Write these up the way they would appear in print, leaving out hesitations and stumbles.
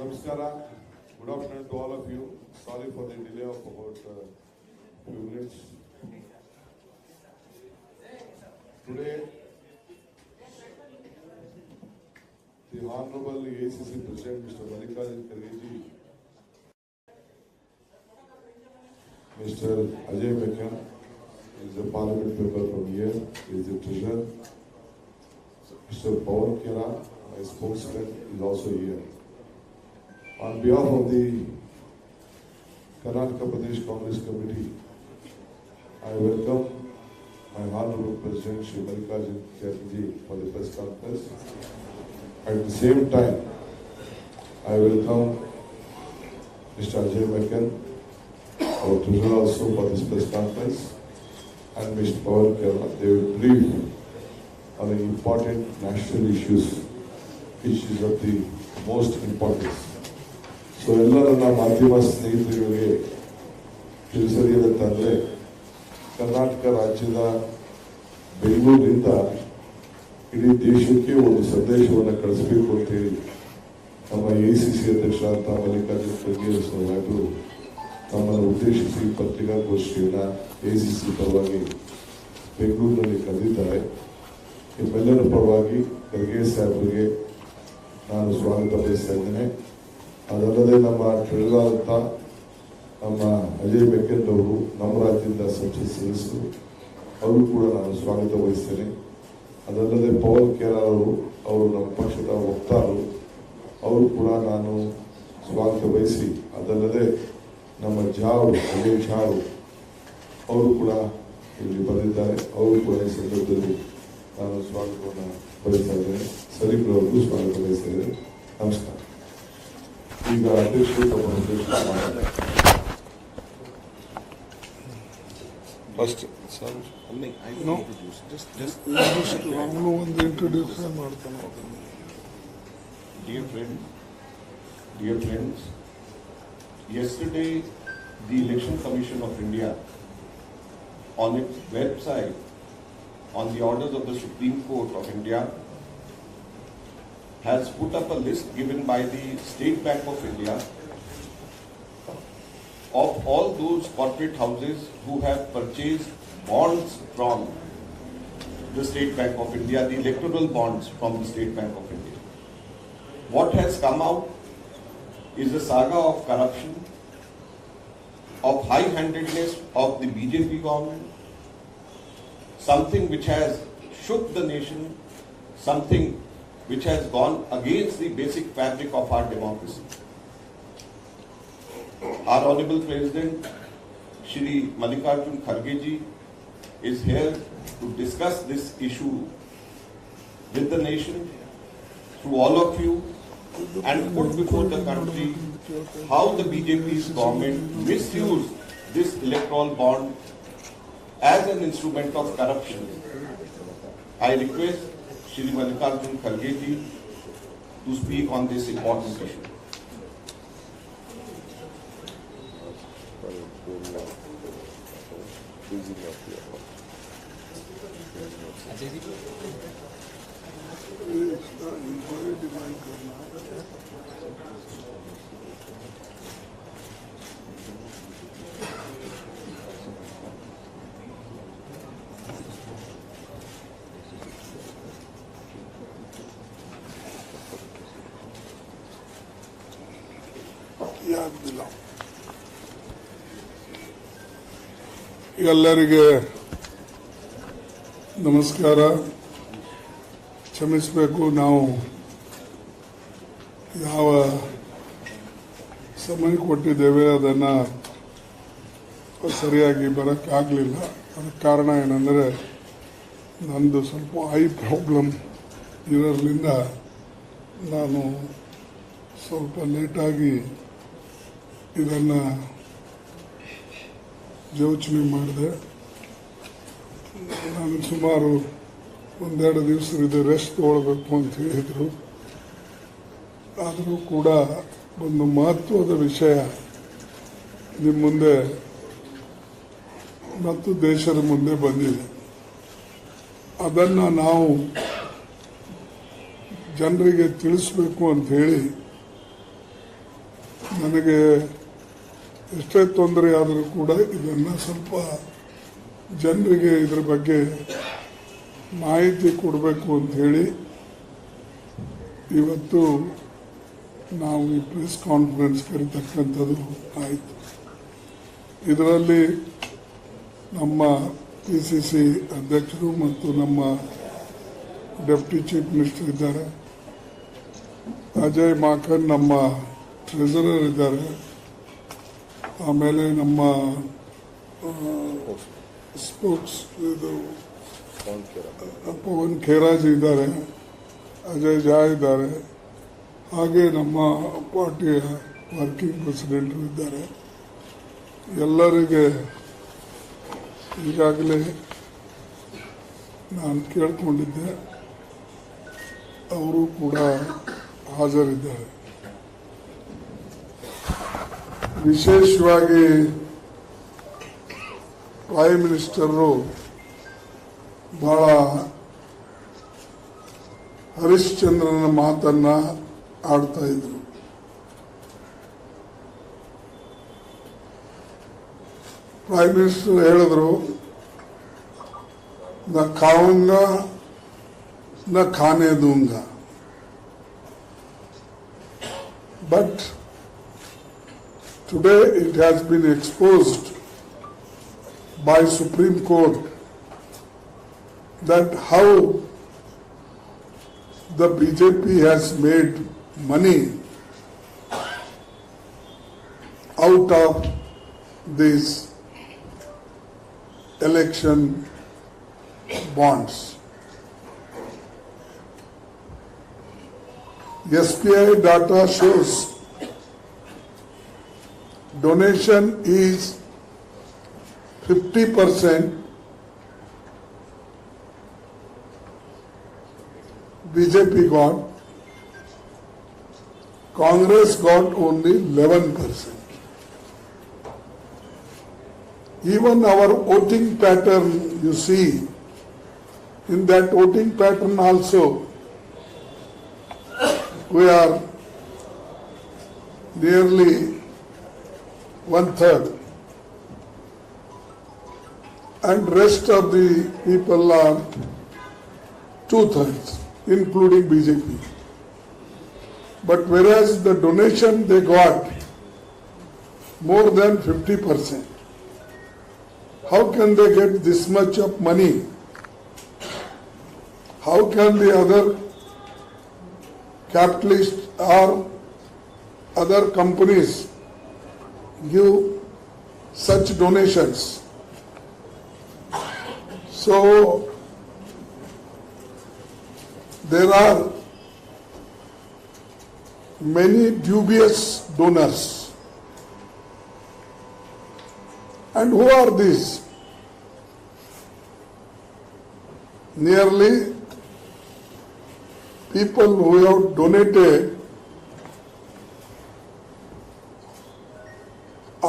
Namaskara. Good afternoon to all of you. Sorry for the delay of about few minutes. Today, the Honorable ACC President Mr. Mallikarjun Kharge, Mr. Ajay Mekkan is a Parliament member from here, is the Treasurer. Mr. Pawan Kera, my spokesman, is also here. On behalf of the Karnataka Pradesh Congress Committee, I welcome my Honorable President Shri Mallikarjun Kharge for the press conference. At the same time, I welcome Mr. Ajay Mekkan, our Treasurer also for this press conference, and Mr. Pawan Kera. They will brief on the important national issues, which is of the most importance. So ಎಲ್ಲ ನನ್ನ ಮಾಧ್ಯಮ ಸ್ನೇಹಿತರಿಗೆ ತಿಳಿಸದೇನಂತಂದರೆ, ಕರ್ನಾಟಕ ರಾಜ್ಯದ ಬೆಂಗಳೂರಿನಿಂದ ಇಡೀ ದೇಶಕ್ಕೆ ಒಂದು ಸಂದೇಶವನ್ನು ಕಳಿಸಬೇಕು ಅಂತೇಳಿ ನಮ್ಮ ACC ಅಧ್ಯಕ್ಷರಾದ ಮಲ್ಲಿಕಾರ್ಜುನ್ ಖರ್ಗೆ ಸಾಹೇಬರು ತಮ್ಮನ್ನು ಉದ್ದೇಶಿಸಿ ಪತ್ರಿಕಾಗೋಷ್ಠಿಯನ್ನು ACC ಪರವಾಗಿ ಬೆಂಗಳೂರಿನಲ್ಲಿ ಕರೆದಿದ್ದಾರೆ. ನಿಮ್ಮೆಲ್ಲರ ಪರವಾಗಿ ಖರ್ಗೆ ಸಾಹೇಬರಿಗೆ ನಾನು ಸ್ವಾಗತ ಬಯಸ್ತಾ ಇದ್ದೇನೆ. ಅದಲ್ಲದೆ ನಮ್ಮ ಟ್ರೆಜರರ್ ನಮ್ಮ ಅಜಯ್ ಮೆಕ್ಕನ್ ಅವರು ನಮ್ಮ ರಾಜ್ಯದಿಂದ ಸಂಸತ್ ಸದಸ್ಯರು, ಅವರು ಕೂಡ ನಾನು ಸ್ವಾಗತ ವಹಿಸ್ತೇನೆ. ಅದಲ್ಲದೆ ಪವನ್ ಕೇರಾ ಅವರು ನಮ್ಮ ಪಕ್ಷದ ವಕ್ತಾರರು, ಅವರು ಕೂಡ ನಾನು ಸ್ವಾಗತ ವಹಿಸಿ, ಅದಲ್ಲದೆ ನಮ್ಮ ಅಜಯ್ ಝಾರು ಅವರು ಕೂಡ ಇಲ್ಲಿ ಬಂದಿದ್ದಾರೆ, ಅವರು ಕೂಡ ಈ ಸಂದರ್ಭದಲ್ಲಿ ನಾನು ಸ್ವಾಗತವನ್ನು ಬಯಸ್ತಾ ಇದ್ದೇನೆ. ಸರಿಗಳವರೆಗೂ ಸ್ವಾಗತ ಬಯಸ್ತಾ ಇದ್ದೇನೆ. ನಮಸ್ಕಾರ. ಈಗ ಅಧ್ಯಕ್ಷರು ಫಸ್ಟ್ ಅವನು ಒಂದು ಇಂಟ್ರೊಡ್ಯೂಕ್ಷನ್ ಮಾಡ್ತಾನೆ. Dear friends, yesterday the Election Commission of India on its website, on the orders of the Supreme Court of India, has put up a list given by the State Bank of India of all those corporate houses who have purchased bonds from the State Bank of India, the electoral bonds from the State Bank of India. What has come out is a saga of corruption, of high-handedness of the BJP government, something which has shook the nation, something which has gone against the basic fabric of our democracy. Our Honorable President, Shri Mallikarjun Kharge is here to discuss this issue with the nation, through all of you, and put before the country how the BJP's government misused this electoral bond as an instrument of corruption. I request Shri Mallikarjun Kharge to speak on this important issue. ಎಲ್ಲರಿಗೆ ನಮಸ್ಕಾರ. ಕ್ಷಮಿಸಬೇಕು, ನಾವು ಯಾವ ಸಮಯ ಕೊಟ್ಟಿದ್ದೇವೆ ಅದನ್ನು ಸರಿಯಾಗಿ ಬರೋಕ್ಕಾಗಲಿಲ್ಲ. ಅದಕ್ಕೆ ಕಾರಣ ಏನಂದರೆ, ನಂದು ಸ್ವಲ್ಪ ಐ ಪ್ರಾಬ್ಲಮ್ ಇರೋದ್ರಿಂದ ನಾನು ಸ್ವಲ್ಪ ಲೇಟಾಗಿ ಇದನ್ನು ಯೋಚನೆ ಮಾಡಿದೆ. ನಾನು ಸುಮಾರು ಒಂದೆರಡು ದಿವಸದಿಂದ ರೆಸ್ಟ್ ತೊಗೊಳ್ಬೇಕು ಅಂತ ಹೇಳಿದರು. ಆದರೂ ಕೂಡ ಒಂದು ಮಹತ್ವದ ವಿಷಯ ನಿಮ್ಮ ಮುಂದೆ ಮತ್ತು ದೇಶದ ಮುಂದೆ ಬಂದಿದೆ. ಅದನ್ನು ನಾವು ಜನರಿಗೆ ತಿಳಿಸಬೇಕು ಅಂತ ಹೇಳಿ ನನಗೆ ಎಷ್ಟೇ ತೊಂದರೆ ಆದರೂ ಕೂಡ ಇದನ್ನು ಸ್ವಲ್ಪ ಜನರಿಗೆ ಇದ್ರ ಬಗ್ಗೆ ಮಾಹಿತಿ ಕೊಡಬೇಕು ಅಂತ ಹೇಳಿ ಇವತ್ತು ನಾವು ಈ ಪ್ರೆಸ್ ಕಾನ್ಫರೆನ್ಸ್ ಕರೀತಕ್ಕಂಥದ್ದು ಆಯಿತು. ಇದರಲ್ಲಿ ನಮ್ಮ PCC ಅಧ್ಯಕ್ಷರು ಮತ್ತು ನಮ್ಮ ಡೆಪ್ಟಿ ಚೀಫ್ ಮಿನಿಸ್ಟರ್ ಇದ್ದಾರೆ, ಅಜಯ್ ಮಾಕನ್ ನಮ್ಮ ಟ್ರೆಸರರ್ ಇದ್ದಾರೆ, ಆಮೇಲೆ ನಮ್ಮ ಸ್ಪೋಕ್ಸ್ ಇದು ಪವನ್ ಖೇರಾಜ್ ಇದ್ದಾರೆ, ಅಜಯ್ ಜಾ ಇದ್ದಾರೆ, ಹಾಗೆ ನಮ್ಮ ಪಾರ್ಟಿಯ ವರ್ಕಿಂಗ್ ಪ್ರೆಸಿಡೆಂಟರು ಇದ್ದಾರೆ. ಎಲ್ಲರಿಗೆ ಈಗಾಗಲೇ ನಾನು ಕೇಳಿಕೊಂಡಿದ್ದೆ, ಅವರು ಕೂಡ ಹಾಜರಿದ್ದಾರೆ. ವಿಶೇಷವಾಗಿ ಪ್ರೈಮ್ ಮಿನಿಸ್ಟರು ಬಹಳ ಹರಿಶ್ಚಂದ್ರನ ಮಾತನ್ನ ಆಡ್ತಾ ಇದ್ರು. ಪ್ರೈಮ್ ಮಿನಿಸ್ಟರ್ ಹೇಳಿದ್ರು, ನ ಖಾऊंगा ನ खाने दूंगा. But today it has been exposed by Supreme Court that how the BJP has made money out of these election bonds. SPI data shows donation is 50%, BJP got, Congress got only 11%. Even our voting pattern, you see, in that voting pattern also, we are nearly 1/3, and rest of the people are 2/3, including BJP. But whereas the donation they got more than 50%, how can they get this much of money? How can the other capitalists or other companies give such donations? So there are many dubious donors. And who are these? Nearly people who have donated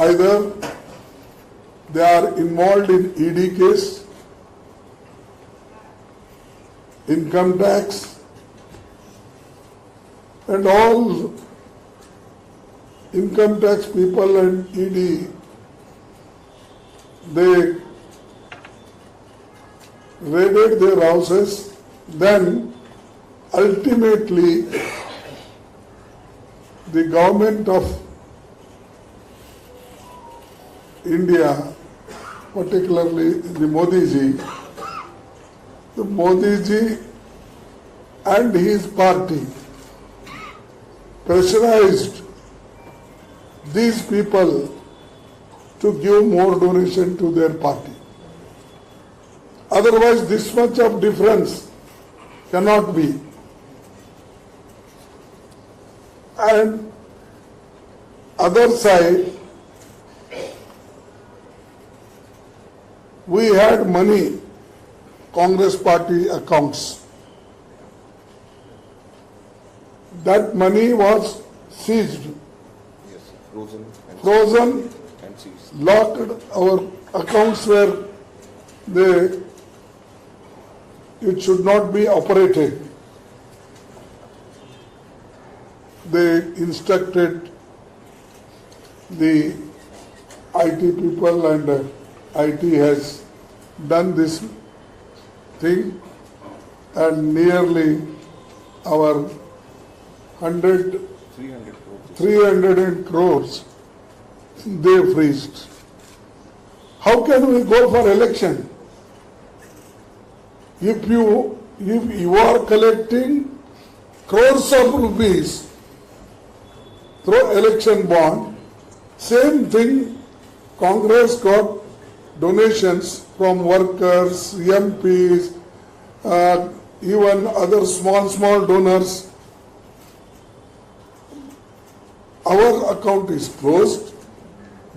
either they are involved in ED case, income tax, and all income tax people and ED, they raided their houses, then ultimately the government of India, particularly the Modi ji and his party pressurized these people to give more donation to their party. Otherwise, this much of difference cannot be. And other side, we had money, Congress party accounts. That money was seized, Yes, frozen and seized. locked. Our accounts were it should not be operated. They instructed the IT people and IT has done this thing, and nearly our 300 crores they freezed. How can we go for election? If you are collecting crores of rupees through election bond, same thing, Congress got donations from workers, MPs, even other small donors. Our account is closed,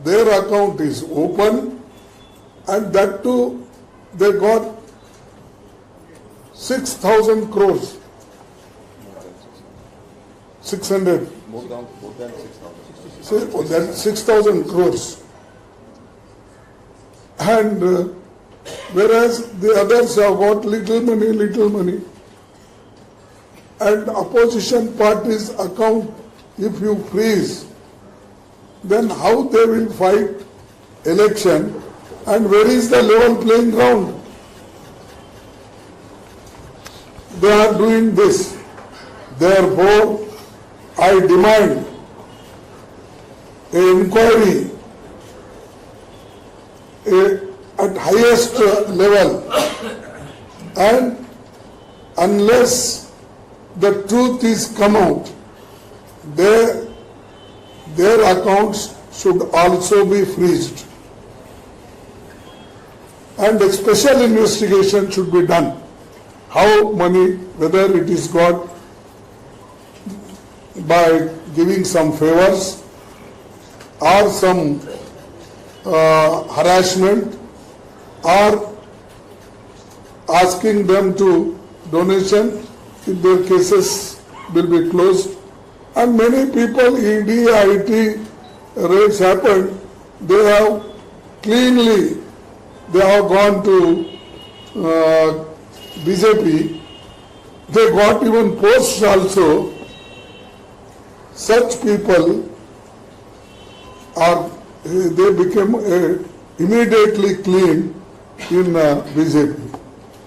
their account is open, and that too they got 6,000 crores. 600. More than 6,000. So that's 6,000 crores. And whereas the others have got little money. And opposition parties' account, if you freeze, then how they will fight election, and where is the level playing ground? They are doing this. Therefore, I demand an inquiry at highest level, and unless the truth is come out, their accounts should also be freezed, and a special investigation should be done. How money, whether it is got by giving some favors or some harassment, or asking them to donation, if their cases will be closed. And many people, ED, IT raids happened, they have cleanly, they have gone to BJP, they got even posts also. Such people are, they became immediately clean in BJP.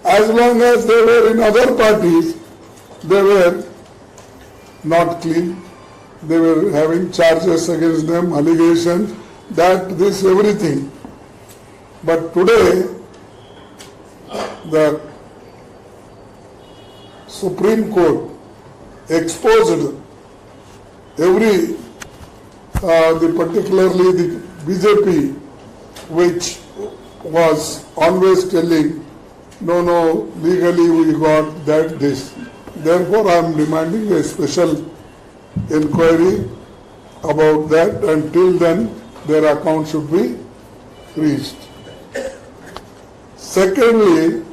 As long as they were in other parties, they were not clean. They were having charges against them, allegations, that this, everything. But today, the Supreme Court exposed particularly the BJP, which was always telling, no, legally we got that, this. Therefore, I am demanding a special inquiry about that. Until then, their account should be freezed. Secondly,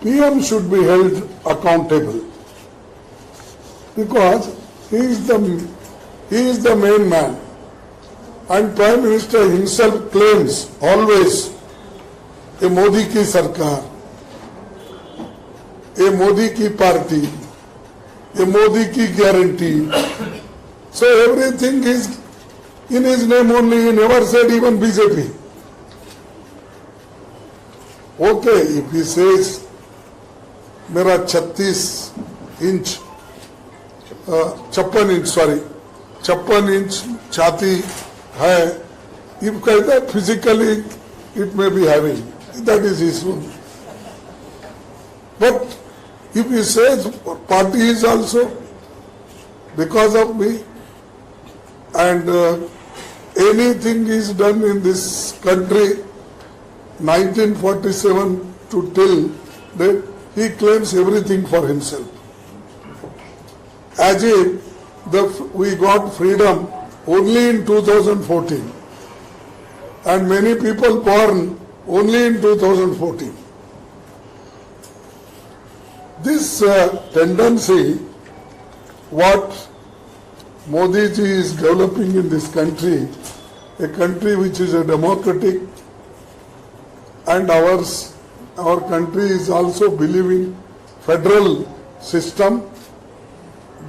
PM should be held accountable, because he is the main man, and Prime Minister himself claims always a Modi ki sarkar, a Modi ki party, a Modi ki guarantee. So everything is in his name only. He never said even BJP. Okay, if he says मेरा 56 inch छाती है, if कहता है physically it may be having, that is his own. But if he says party is also because of me, and anything is done in this country 1947 to till date, he claims everything for himself. As if we got freedom only in 2014, and many people born only in 2014. This tendency, what Modi ji is developing in this country, a country which is a democratic, and our country is also believing federal system,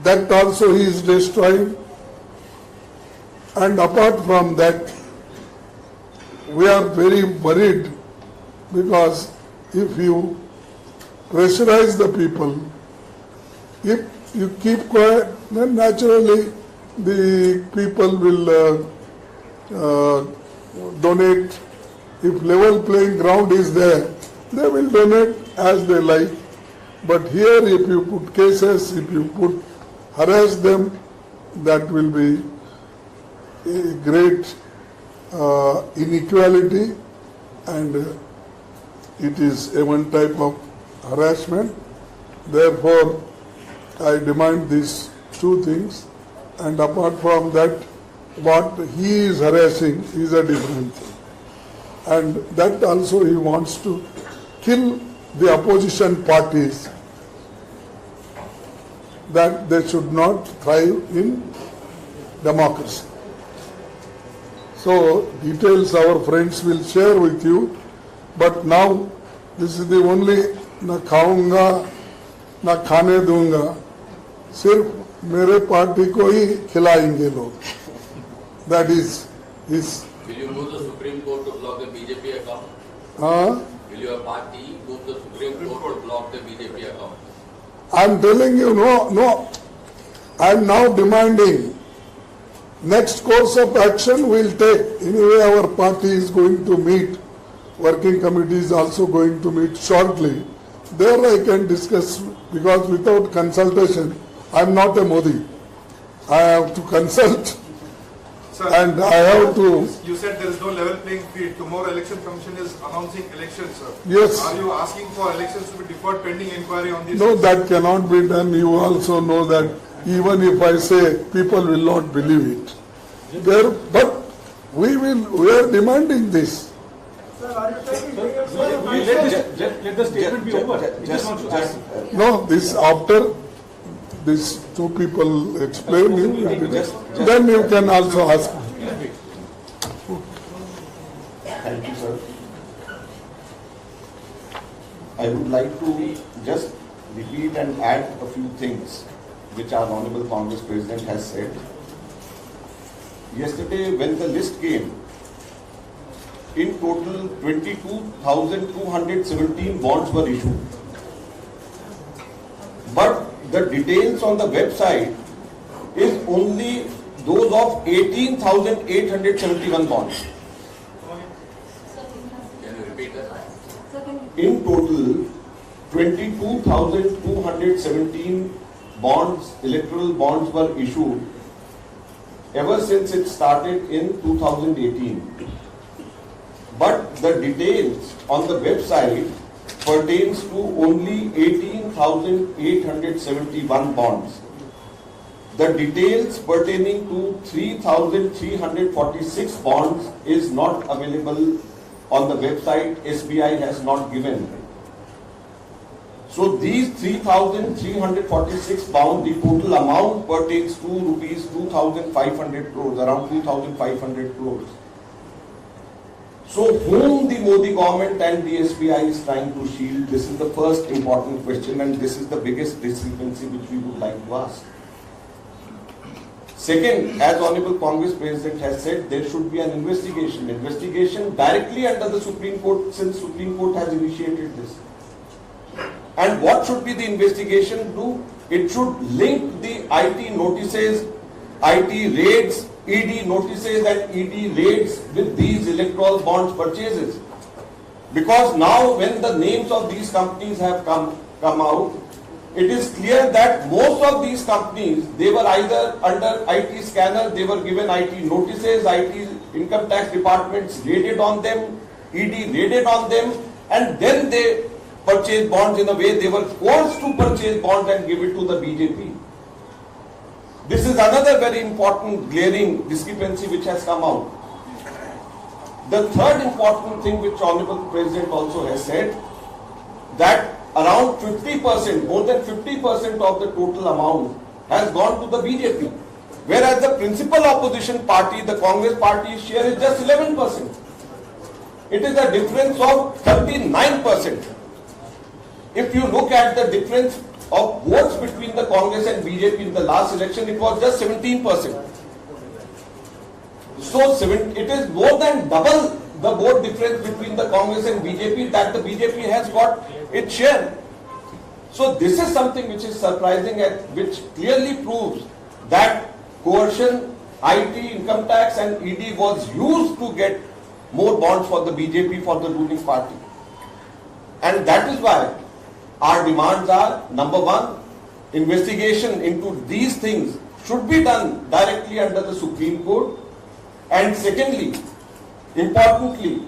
that also he is destroying. And apart from that, we are very worried because if you pressurize the people, if you keep quiet, then naturally the people will donate. If level playing ground is there, they will donate as they like. But here if you put cases, if you put harass them, that will be a great inequality, and it is a one type of harassment. Therefore, I demand these two things, and apart from that, what he is harassing is a different thing. And that also he wants to kill the opposition parties, that they should not thrive in democracy. So details our friends will share with you, but now this is the only na खाऊंगा ना खाने दूंगा, सिर्फ मेरे party को ही खिलाएंगे लोग. That is his. Will you move the Supreme Court to block the BJP account? Will your party move the Supreme Court to block the BJP account? I am telling you, no. I am now demanding next course of action we will take. Anyway, our party is going to meet. Working committee is also going to meet shortly. There I can discuss, because without consultation, I am not a Modi. I have to consult. Sir, And I have to. You said there is no level playing field. Tomorrow Election Commission is announcing elections, sir. Yes. Are you asking for elections to be deferred pending inquiry on this? No, that cannot be done. You also know that even if I say, people will not believe it. But we are demanding this. Let the statement be over. No, this after these two people explain you, then you can also ask. Thank you, sir. I would like to just repeat and add a few things which our Honorable Congress President has said. Yesterday, when the list came, in total 22,217 bonds were issued. But the details on the website is only those of 18,871 bonds. Can you repeat that? In total, 22,217 bonds, electoral bonds were issued ever since it started in 2018. But the details on the website pertains to only 18,871 bonds. The details pertaining to 3,346 bonds is not available on the website. SBI has not given. So these 3,346 bonds, the total amount pertains to rupees 2,500 crores, around 2,500 crores. So whom the Modi government and the SBI is trying to shield? This is the first important question, and this is the biggest discrepancy which we would like to ask. Second, as Honorable Congress President has said, there should be an investigation directly under the Supreme Court, since Supreme Court has initiated this. And what should be the investigation do? It should link the IT notices, IT raids, ED notices and ED raids with these electoral bonds purchases. Because now when the names of these companies have come out, it is clear that most of these companies, they were either under IT scanner, they were given IT notices, IT income tax departments raided on them, ED raided on them, and then they purchased bonds in a way they were forced to purchase bonds and give it to the BJP. This is another very important glaring discrepancy which has come out. The third important thing which Honorable President also has said, that around 50%, more than 50% of the total amount has gone to the BJP. Whereas the principal opposition party, the Congress party's share is just 11%. It is a difference of 39%. If you look at the difference of votes between the Congress and BJP in the last election, it was just 17%. So it is more than double the vote difference between the Congress and BJP that the BJP has got its share. So this is something which is surprising and which clearly proves that coercion, IT, income tax and ED was used to get more bonds for the BJP, for the ruling party. And that is why our demands are, number one, investigation into these things should be done directly under the Supreme Court. And secondly, importantly,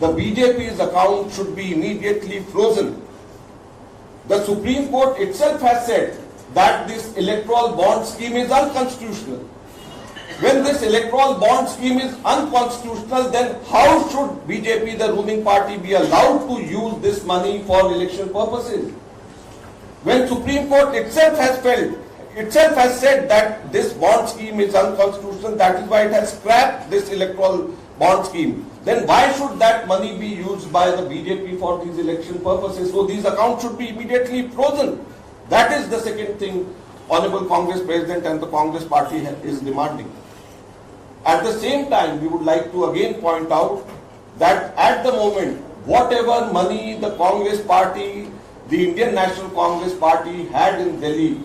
the BJP's account should be immediately frozen. The Supreme Court itself has said that this electoral bond scheme is unconstitutional. When this electoral bond scheme is unconstitutional, then how should BJP, the ruling party, be allowed to use this money for election purposes? When Supreme Court itself has said that this bond scheme is unconstitutional, that is why it has scrapped this electoral bond scheme, then why should that money be used by the BJP for these election purposes? So these accounts should be immediately frozen. That is the second thing Honorable Congress President and the Congress Party is demanding. At the same time, we would like to again point out that at the moment, whatever money the Congress Party, the Indian National Congress Party had in Delhi,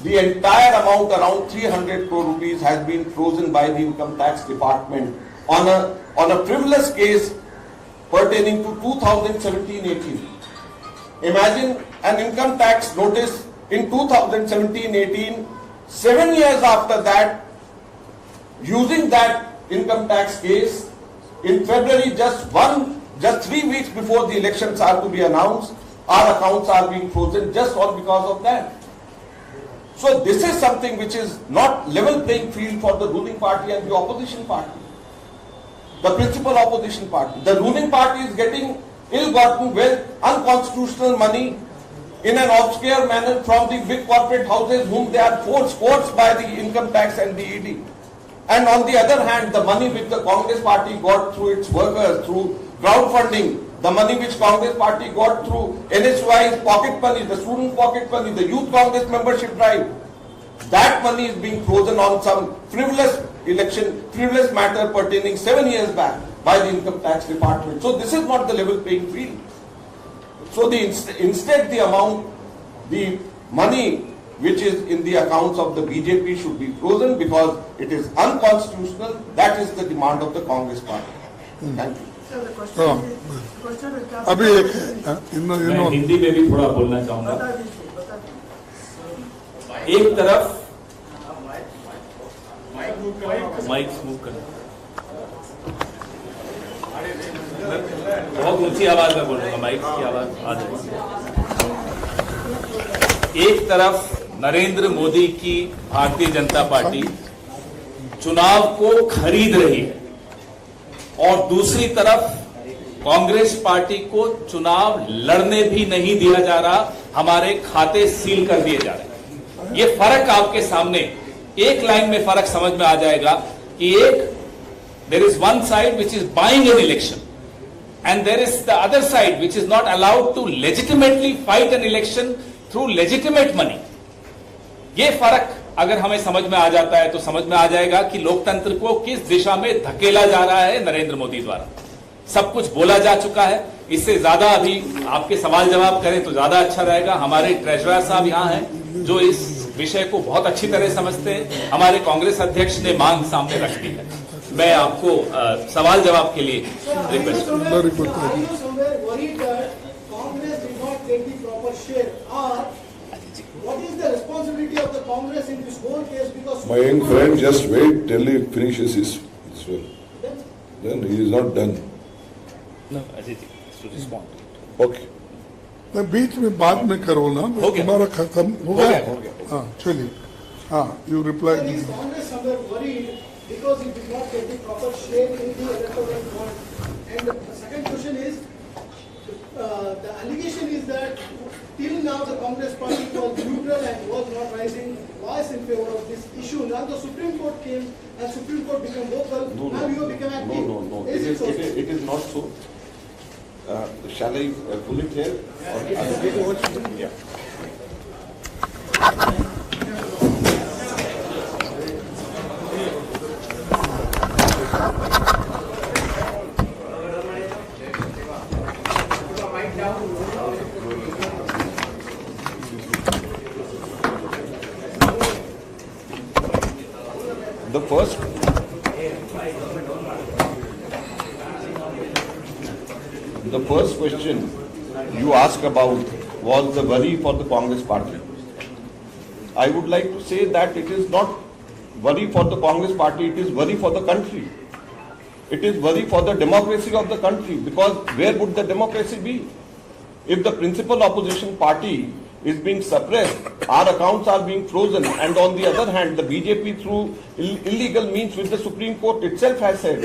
the entire amount, around 300 crore rupees, has been frozen by the Income Tax Department on a frivolous case pertaining to 2017-18. Imagine an income tax notice in 2017-18, 7 years after that, using that income tax case, in February, just 3 weeks before the elections are to be announced, our accounts are being frozen just all because of that. So this is something which is not level playing field for the ruling party and the opposition party, the principal opposition party. The ruling party is getting ill-gotten wealth, unconstitutional money in an obscure manner from the big corporate houses whom they are forced by the income tax and the ED. And on the other hand, the money which the Congress Party got through its workers, through crowdfunding, the money which Congress Party got through NSY's pocket money, the student pocket money, the Youth Congress membership drive, that money is being frozen on some frivolous matter pertaining 7 years back by the Income Tax Department. So this is not the level playing field. So instead the amount, the money which is in the accounts of the BJP should be frozen because it is unconstitutional. That is the demand of the Congress Party. Thank you. Sir, the question is अभी एक है मैं हिंदी में भी थोड़ा बोलना चाहूंगा। बता दीजिए। एक तरफ माइक मूव करना, बहुत ऊंची आवाज में बोलूंगा, माइक की आवाज आ जाएगी। एक तरफ नरेंद्र मोदी की भारतीय जनता पार्टी चुनाव को खरीद रही है और दूसरी तरफ कांग्रेस पार्टी को चुनाव लड़ने भी नहीं दिया जा रहा, हमारे खाते सील कर दिए जा रहे हैं। ये फर्क आपके सामने एक लाइन में फर्क समझ में आ जाएगा कि एक, there is one side which is buying an election and there is the other side which is not allowed to legitimately fight an election through legitimate money. ये फर्क अगर हमें समझ में आ जाता है तो समझ में आ जाएगा कि लोकतंत्र को किस दिशा में धकेला जा रहा है नरेंद्र मोदी द्वारा। सब कुछ बोला जा चुका है, इससे ज्यादा अभी आपके सवाल जवाब करें तो ज्यादा अच्छा रहेगा। हमारे ट्रेजरर साहब यहाँ हैं जो इस विषय को बहुत अच्छी तरह समझते हैं। हमारे कांग्रेस अध्यक्ष ने मांग सामने रख दी है। मैं आपको सवाल जवाब के लिए request My young friend, just wait till he finishes his well. Then he is not done. No, Ajit, to respond. Okay. मैं बीच में बाद में करो ना, हो गया। तुम्हारा खत्म हो गया। हो गया। हाँ चलिए, हाँ you reply. Is Congress somewhere worried because it did not get the proper share in the electoral bond? And the second question is, the allegation is that till now the Congress party was neutral and was not raising voice in favor of this issue. Now the Supreme Court came and Supreme Court became vocal. Now you have become active. No. Is it so? It is not so. Shall I pull it here? Yeah. The first question you asked about was the worry for the Congress party. I would like to say that it is not worry for the Congress party, it is worry for the country. It is worry for the democracy of the country, because where would the democracy be? If the principal opposition party is being suppressed, our accounts are being frozen, and on the other hand, the BJP through illegal means, which the Supreme Court itself has said,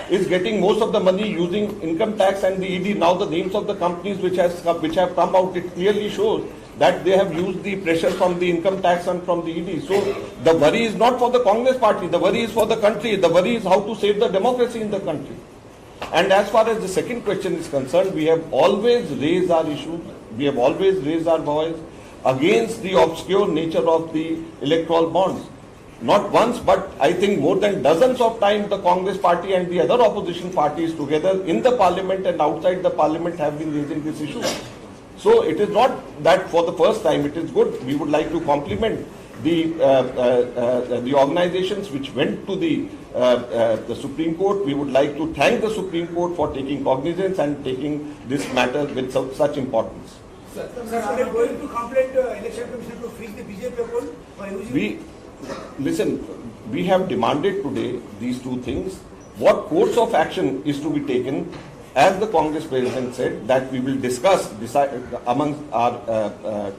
is getting most of the money using income tax and the ED. Now the names of the companies which have come out, it clearly shows that they have used the pressure from the income tax and from the ED. So the worry is not for the Congress party, the worry is for the country, the worry is how to save the democracy in the country. And as far as the second question is concerned, we have always raised our issues, we have always raised our voice against the obscure nature of the electoral bonds. Not once, but I think more than dozens of times the Congress party and the other opposition parties together in the parliament and outside the parliament have been raising this issue. So it is not that for the first time, it is good. We would like to compliment the organizations which went to the Supreme Court. We would like to thank the Supreme Court for taking cognizance and taking this matter with such importance. Sir, are they going to complain to Election Commission to freeze the BJP account by using? We have demanded today these two things. What course of action is to be taken? As the Congress President said, that we will decide among our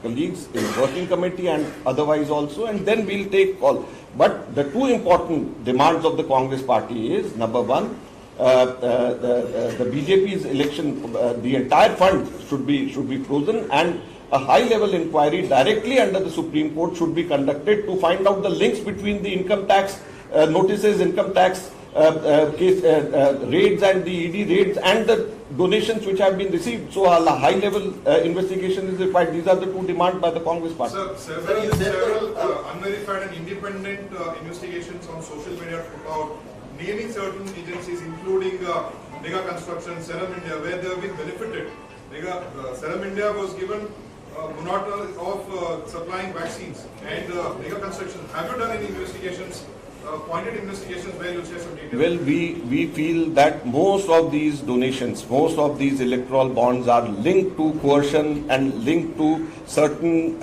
colleagues in working committee and otherwise also, and then we'll take call. But the two important demands of the Congress party is, number one, the BJP's election, the entire fund should be frozen, and a high-level inquiry directly under the Supreme Court should be conducted to find out the links between the income tax notices, income tax raids and the ED raids and the donations which have been received. So a high-level investigation is required. These are the two demands by the Congress party. Sir, several unverified and independent investigations on social media about naming certain agencies, including Mega Construction, Serum India, where they have been benefited. Serum India was given monopony of supplying vaccines, and Mega Construction. Have you done any investigations? Pointed investigations where you share some details? Well, we feel that most of these donations, most of these electoral bonds are linked to coercion and linked to certain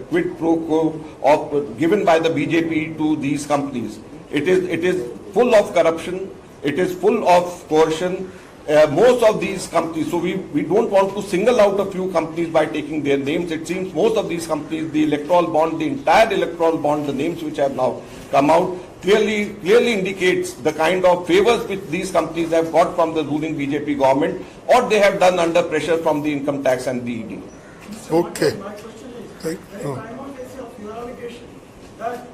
quid pro quo given by the BJP to these companies. It is full of corruption. It is full of coercion. Most of these companies, so we don't want to single out a few companies by taking their names. It seems most of these companies, the electoral bond, the entire electoral bond, the names which have now come out, clearly indicates the kind of favors which these companies have got from the ruling BJP government, or they have done under pressure from the income tax and the ED. Okay. My question is, there is primary case of your allegation that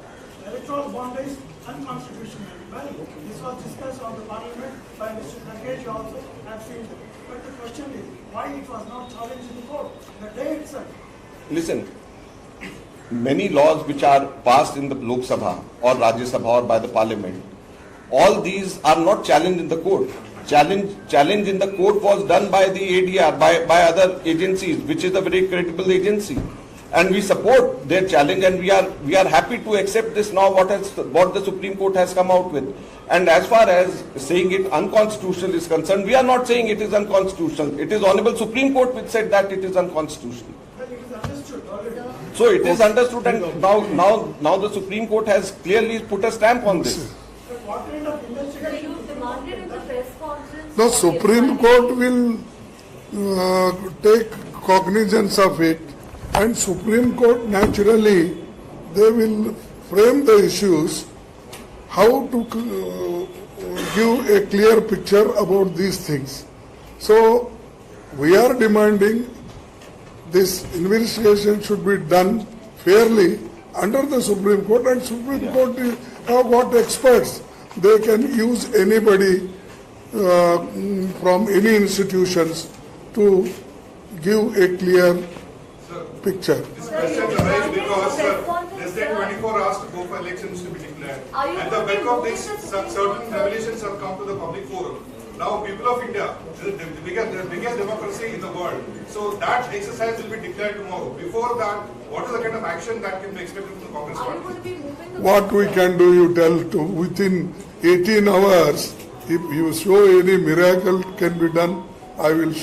electoral bond is unconstitutional. Well, this was discussed on the parliament by Mr. Kharge also. I've seen it. But the question is, why it was not challenged in the court the day itself? Listen, many laws which are passed in the Lok Sabha or Rajya Sabha or by the parliament, all these are not challenged in the court. Challenge in the court was done by the ADR, by other agencies, which is a very credible agency. And we support their challenge, and we are happy to accept this now, what the Supreme Court has come out with. And as far as saying it unconstitutional is concerned, we are not saying it is unconstitutional. It is Honorable Supreme Court which said that it is unconstitutional. Well, it is understood already. So it is understood, and now the Supreme Court has clearly put a stamp on this. But what kind of investigation? You demanded in the press conference. The Supreme Court will take cognizance of it, and Supreme Court naturally they will frame the issues how to give a clear picture about these things. So we are demanding this investigation should be done fairly under the Supreme Court, and Supreme Court have got experts. They can use anybody from any institutions to give a clear picture. This question arises because less than 24 hours to go for elections to be declared. Are you At the going back to of go this, with the Supreme certain Court? revelations have come to the public forum. Now, people of India, the biggest democracy in the world. So that exercise will be declared tomorrow. Before that, what is the kind of action that can be expected from the Congress Are you party? going to be moving the What we can do, you tell to within 18 hours, if you show any miracle can be done, I will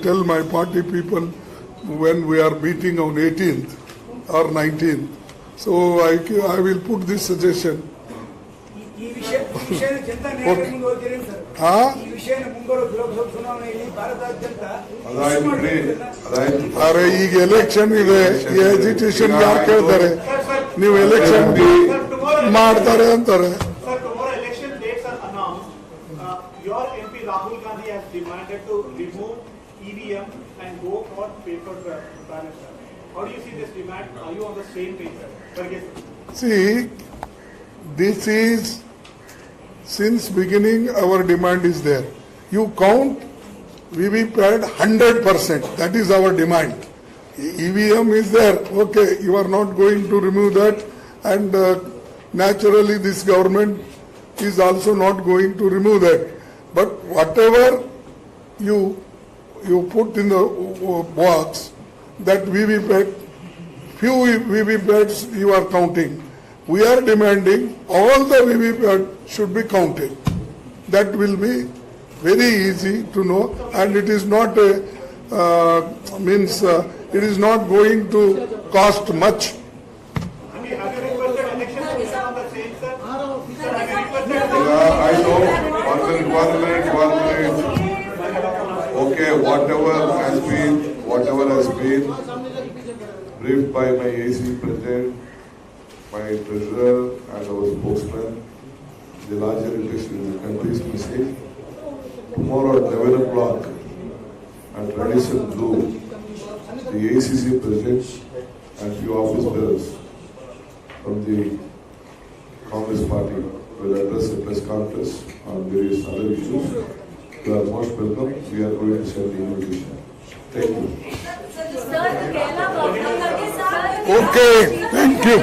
tell my party people when we are meeting on 18th or 19th. So I will put this suggestion. ಈ ವಿಷಯನ ಜನತಾ ನ್ಯಾಯಾಲಯದ ಮುಂದೆ ಹೋಗ್ತೀರೇನು sir? ಈ ವಿಷಯನ ಮುಂಬರುವ ಲೋಕಸಭಾ ಚುನಾವಣೆಯಲ್ಲಿ ಭಾರತಾದ್ಯಂತ ಅರೆ ಈಗ ಎಲೆಕ್ಷನ್ ಇದೆ, ಈ ಎಜಿಟೇಷನ್ ಯಾರು ಕೇಳ್ತಾರೆ? ನೀವು ಎಲೆಕ್ಷನ್ ಮಾಡ್ತಾರೆ ಅಂತಾರೆ. Sir, tomorrow election dates are announced. Your MP Rahul Gandhi has demanded to remove EVM and go for paper ballot. How do you see this demand? Are you on the same page, sir? Kharge sir. See, this is, since beginning our demand is there. You count VVPAT 100%, that is our demand. EVM is there, okay, you are not going to remove that, and naturally this government is also not going to remove that. But whatever you put in the box, that VVPAT, few VVPATs you are counting. We are demanding all the VVPAT should be counted. That will be very easy to know, and it is not it is not going to cost much. Have you requested election commission on the same, sir? Sir, have you requested Yeah, I know. One minute. Okay, whatever has been briefed by my AC president, my treasurer and our spokesman, the larger election in the country's mistake. Tomorrow at 11 o'clock at Radisson Blue, the ACC president and few office bearers from the Congress party will address a press conference on various other issues. You are most welcome. We are going to send the invitation. Thank you. Sir, the Kerala government, Okay, thank you.